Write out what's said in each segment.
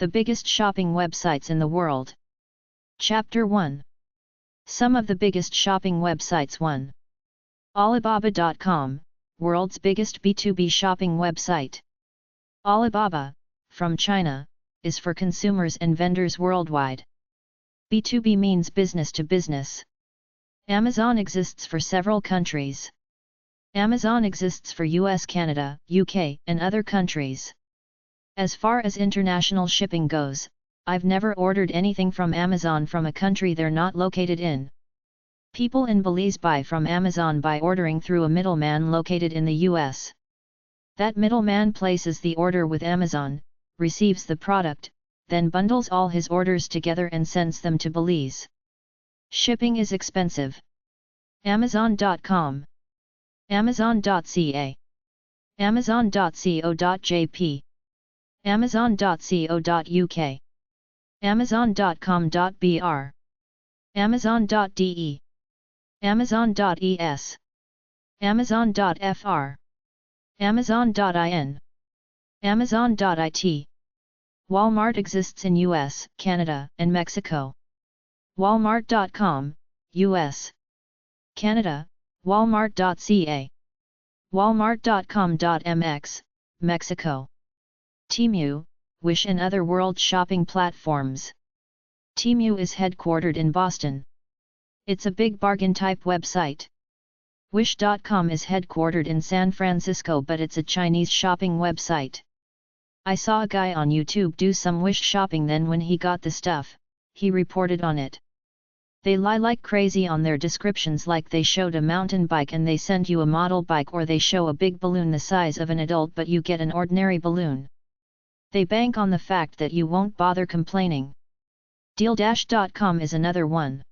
The biggest shopping websites in the world. Chapter 1. Some of the biggest shopping websites. 1. Alibaba.com, world's biggest B2B shopping website. Alibaba, from China, is for consumers and vendors worldwide. B2B means business to business. Amazon exists for several countries. Amazon exists for US, Canada, UK, and other countries. As far as international shipping goes, I've never ordered anything from Amazon from a country they're not located in. People in Belize buy from Amazon by ordering through a middleman located in the US. That middleman places the order with Amazon, receives the product, then bundles all his orders together and sends them to Belize. Shipping is expensive. Amazon.com, Amazon.ca, Amazon.co.jp, Amazon.co.uk, Amazon.com.br, Amazon.de, Amazon.es, Amazon.fr, Amazon.in, Amazon.it. Walmart exists in US, Canada, and Mexico. Walmart.com, US, Canada, Walmart.ca, Walmart.com.mx, Mexico. Temu, Wish and other world shopping platforms. Temu is headquartered in Boston. It's a big bargain type website. Wish.com is headquartered in San Francisco, but it's a Chinese shopping website. I saw a guy on YouTube do some Wish shopping, then when he got the stuff, he reported on it. They lie like crazy on their descriptions, like they showed a mountain bike and they send you a model bike, or they show a big balloon the size of an adult but you get an ordinary balloon. They bank on the fact that you won't bother complaining. Deal-.com is another one.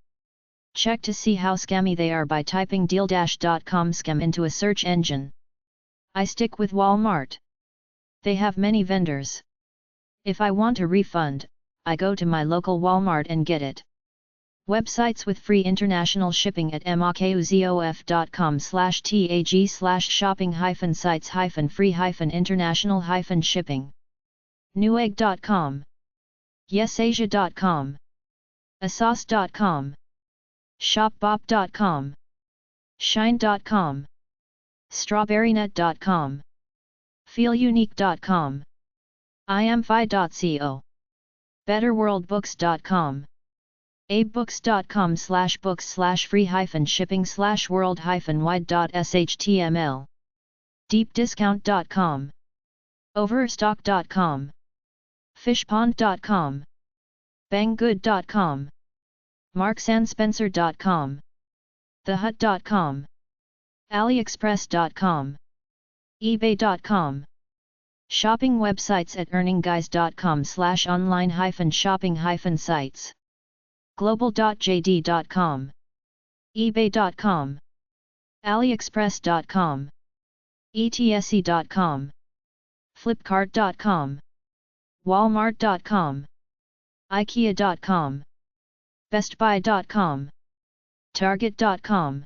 Check to see how scammy they are by typing deal-.com scam into a search engine. I stick with Walmart. They have many vendors. If I want a refund, I go to my local Walmart and get it. Websites with free international shipping at makuzov.com/tag/shopping-sites-free-international-shipping. Newegg.com, YesAsia.com, Asos.com, Shopbop.com, Shine.com, Strawberrynet.com, FeelUnique.com, IamFi.co, BetterWorldBooks.com, abebooks.com/books/free-shipping/world-wide.html, deepdiscount.com, overstock.com, fishpond.com, banggood.com, marksandSpencer.com, thehut.com, aliexpress.com, ebay.com. Shopping websites at earninguys.com/online-shopping-sites, global.jd.com, ebay.com, aliexpress.com, etc.com, flipkart.com, walmart.com, ikea.com, bestbuy.com, target.com.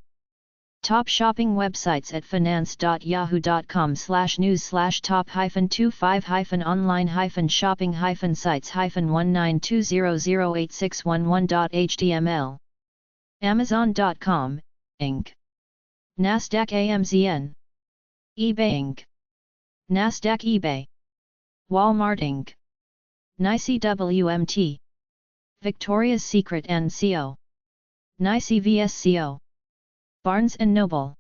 Top shopping websites at finance.yahoo.com/news/top-hyphen-25-online-sites-1920086111.html. Amazon.com, Inc. Nasdaq AMZN. eBay Inc. Nasdaq eBay. Walmart Inc. NYSE WMT. Victoria's Secret & Co. NYSE VSCO. Barnes & Noble.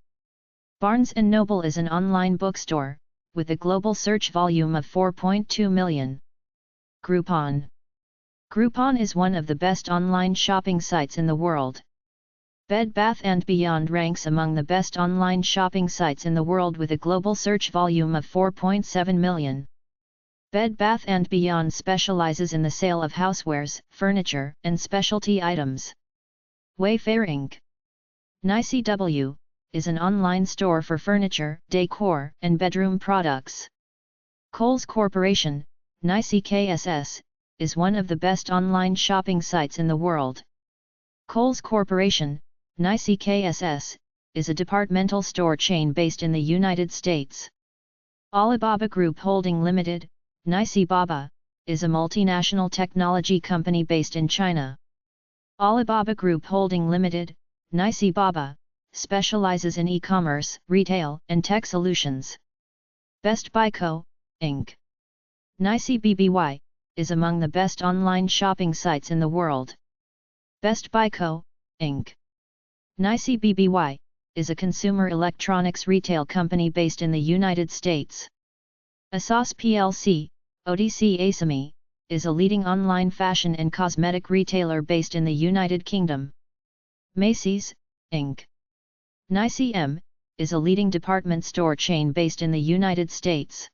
Barnes & Noble is an online bookstore, with a global search volume of 4.2 million. Groupon. Groupon is one of the best online shopping sites in the world. Bed Bath & Beyond ranks among the best online shopping sites in the world with a global search volume of 4.7 million. Bed Bath & Beyond specializes in the sale of housewares, furniture, and specialty items. Wayfair Inc. NYSE W is an online store for furniture, decor, and bedroom products. Kohl's Corporation, NYSE KSS, is one of the best online shopping sites in the world. Kohl's Corporation, NYSE KSS, is a departmental store chain based in the United States. Alibaba Group Holding Limited, NYSE Baba, is a multinational technology company based in China. Alibaba Group Holding Limited, Nice Baba, specializes in e-commerce, retail, and tech solutions. Best Buy Co., Inc. Nice BBY, is among the best online shopping sites in the world. Best Buy Co., Inc. Nice BBY, is a consumer electronics retail company based in the United States. ASOS plc, ODC Asami, is a leading online fashion and cosmetic retailer based in the United Kingdom. Macy's, Inc. Nice M, is a leading department store chain based in the United States.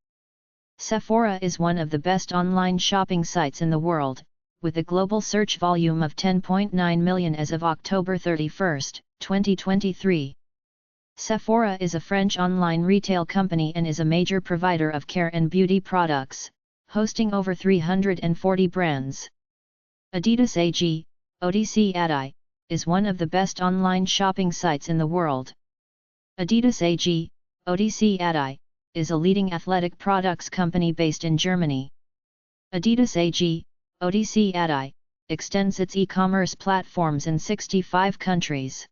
Sephora is one of the best online shopping sites in the world, with a global search volume of 10.9 million as of October 31, 2023. Sephora is a French online retail company and is a major provider of care and beauty products, hosting over 340 brands. Adidas AG, ODC Adi, is one of the best online shopping sites in the world. Adidas AG, ODC Adi, is a leading athletic products company based in Germany. Adidas AG, ODC Adi, extends its e-commerce platforms in 65 countries.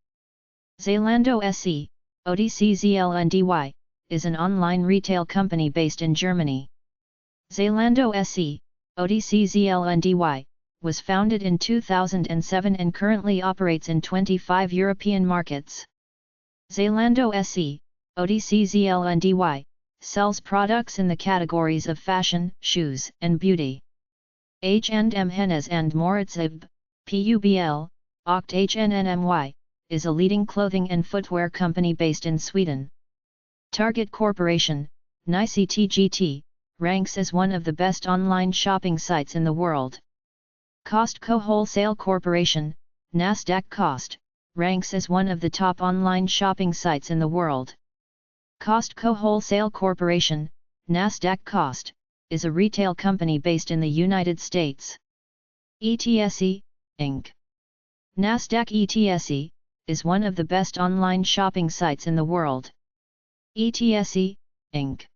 Zalando SE, ODC ZLNDY, is an online retail company based in Germany. Zalando SE, ODC ZLNDY, was founded in 2007 and currently operates in 25 European markets. Zalando SE, ODC ZLNDY, sells products in the categories of fashion, shoes, and beauty. H&M Hennes and Mauritz IB, PUBL, Oct HNNMY, is a leading clothing and footwear company based in Sweden. Target Corporation, Nice TGT, ranks as one of the best online shopping sites in the world. Costco Wholesale Corporation, Nasdaq Cost, ranks as one of the top online shopping sites in the world. Costco Wholesale Corporation, Nasdaq Cost, is a retail company based in the United States. ETSE, Inc. Nasdaq ETSE, is one of the best online shopping sites in the world. ETSE, Inc.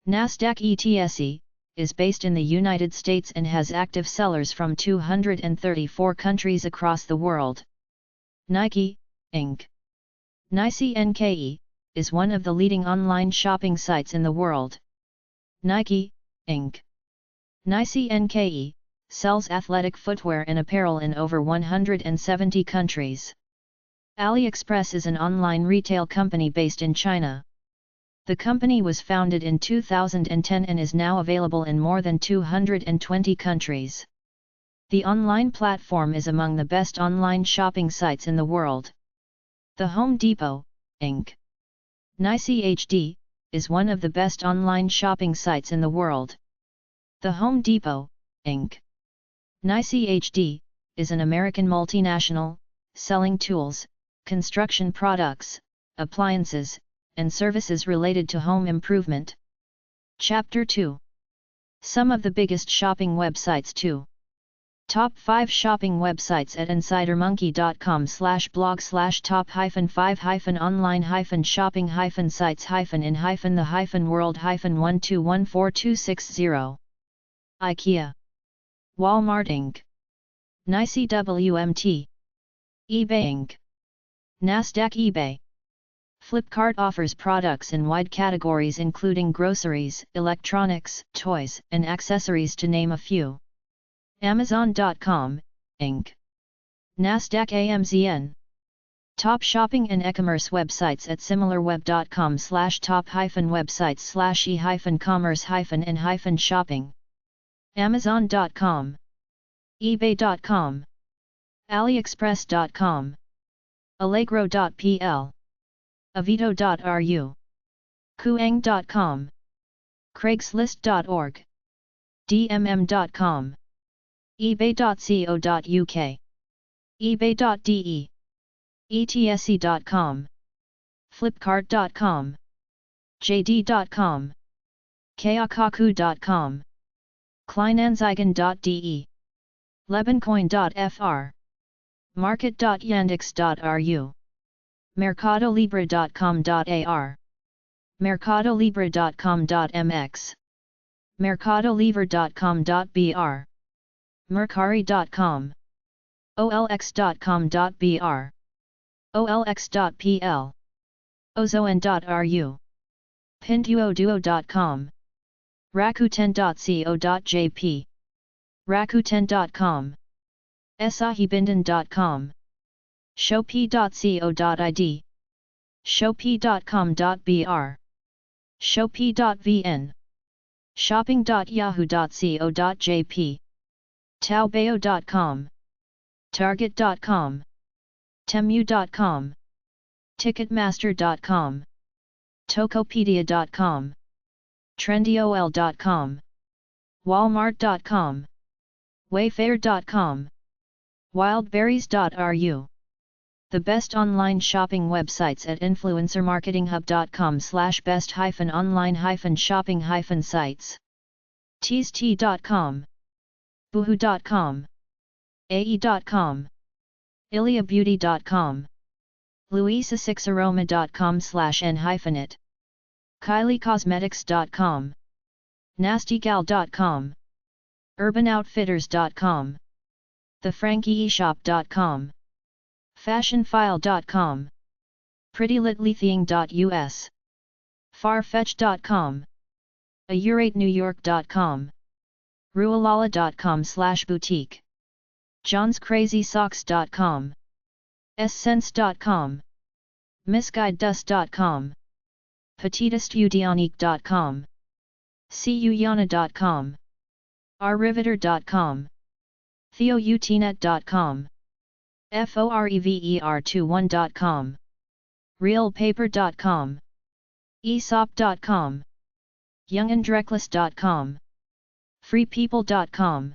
Nasdaq ETSE, is based in the United States and has active sellers from 234 countries across the world. Nike, Inc. Nice NKE, is one of the leading online shopping sites in the world. Nike, Inc. Nice NKE, sells athletic footwear and apparel in over 170 countries. AliExpress is an online retail company based in China. The company was founded in 2010 and is now available in more than 220 countries. The online platform is among the best online shopping sites in the world. The Home Depot, Inc. Nice HD, is one of the best online shopping sites in the world. The Home Depot, Inc. Nice HD, is an American multinational, selling tools, construction products, appliances, and services related to home improvement. Chapter 2. Some of the biggest shopping websites too. Top 5 shopping websites at insidermonkey.com/blog/top-5-sites-in-the-world-1214260. IKEA. Walmart Inc. Nice WMT. eBay Inc. Nasdaq eBay. Flipkart offers products in wide categories including groceries, electronics, toys, and accessories to name a few. Amazon.com, Inc. Nasdaq AMZN. Top shopping and e-commerce websites at similarweb.com/top-websites/e-commerce-and-shopping. Amazon.com. eBay.com. AliExpress.com. Allegro.pl. Avito.ru. Kuang.com. Craigslist.org. DMM.com. eBay.co.uk. eBay.de. ETSE.com. Flipkart.com. JD.com. Kaikaku.com. Kleinanzeigen.de. Lebencoin.fr. Market.yandex.ru. Mercadolibre.com.ar. Mercadolibre.com.mx. mercadolibre.com.br, mercari.com, olx.com.br, olx.pl, ozoan.ru, pinduoduo.com, rakuten.co.jp, rakuten.com, esahibindan.com, shopee.co.id, shopee.com.br, shopee.vn, shopping.yahoo.co.jp, taobao.com, target.com, temu.com, ticketmaster.com, tokopedia.com, trendyol.com, walmart.com, wayfair.com, wildberries.ru. The best online shopping websites at influencermarketing.hub/best-online-shopping-sites. teest.com, boohoo.com, ae.com, iliabeauty.com, louisa6aroma.com/n-it, kyliecosmetics.com, nastygal.com, urbanoutfitters.com, thefrankieeshop.com, fashionfile.com, prettylitletheing.us, farfetch.com, auratenewyork.com, rualala.com/boutique, johnscrazysocks.com, ssense.com, misguidedus.com, petitestudionique.com, cuyana.com, rriveter.com, theoutinet.com, forever21.com, realpaper.com, aesop.com, youngandreckless.com, freepeople.com,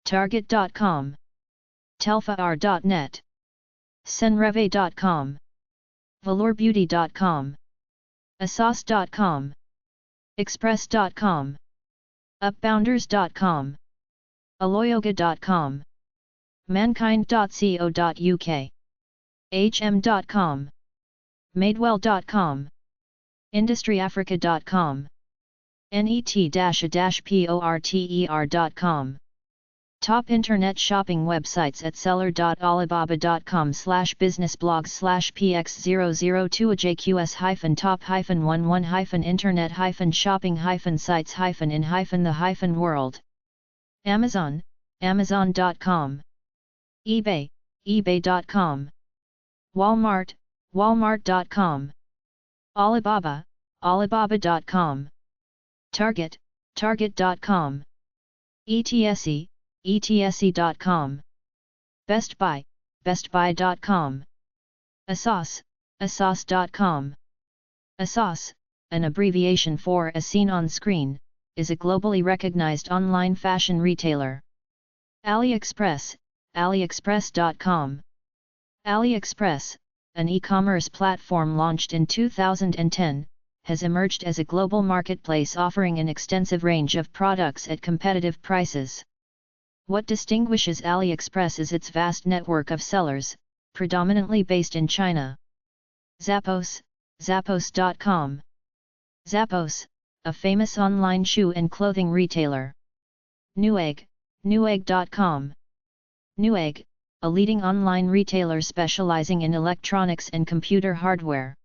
target.com, telfaar.net, senreve.com, velourbeauty.com, asos.com, express.com, upbounders.com, aloyoga.com, mankind.co.uk, hm.com, madewell.com, industryafrica.com, net-porter.com. Top internet shopping websites at seller.alibaba.com/business-px002jqs-top-internet-shopping-sites-in-the-world. Amazon, amazon.com. eBay, ebay.com. Walmart, walmart.com. Alibaba, alibaba.com. Target, target.com. ETSE, ETSE.com. Best Buy, bestbuy.com. ASOS, ASOS.com. ASOS, an abbreviation for As Seen on Screen, is a globally recognized online fashion retailer. AliExpress, AliExpress.com. AliExpress, an e-commerce platform launched in 2010, has emerged as a global marketplace offering an extensive range of products at competitive prices. What distinguishes AliExpress is its vast network of sellers, predominantly based in China. Zappos, Zappos.com. Zappos, a famous online shoe and clothing retailer. Newegg, Newegg.com. Newegg, a leading online retailer specializing in electronics and computer hardware.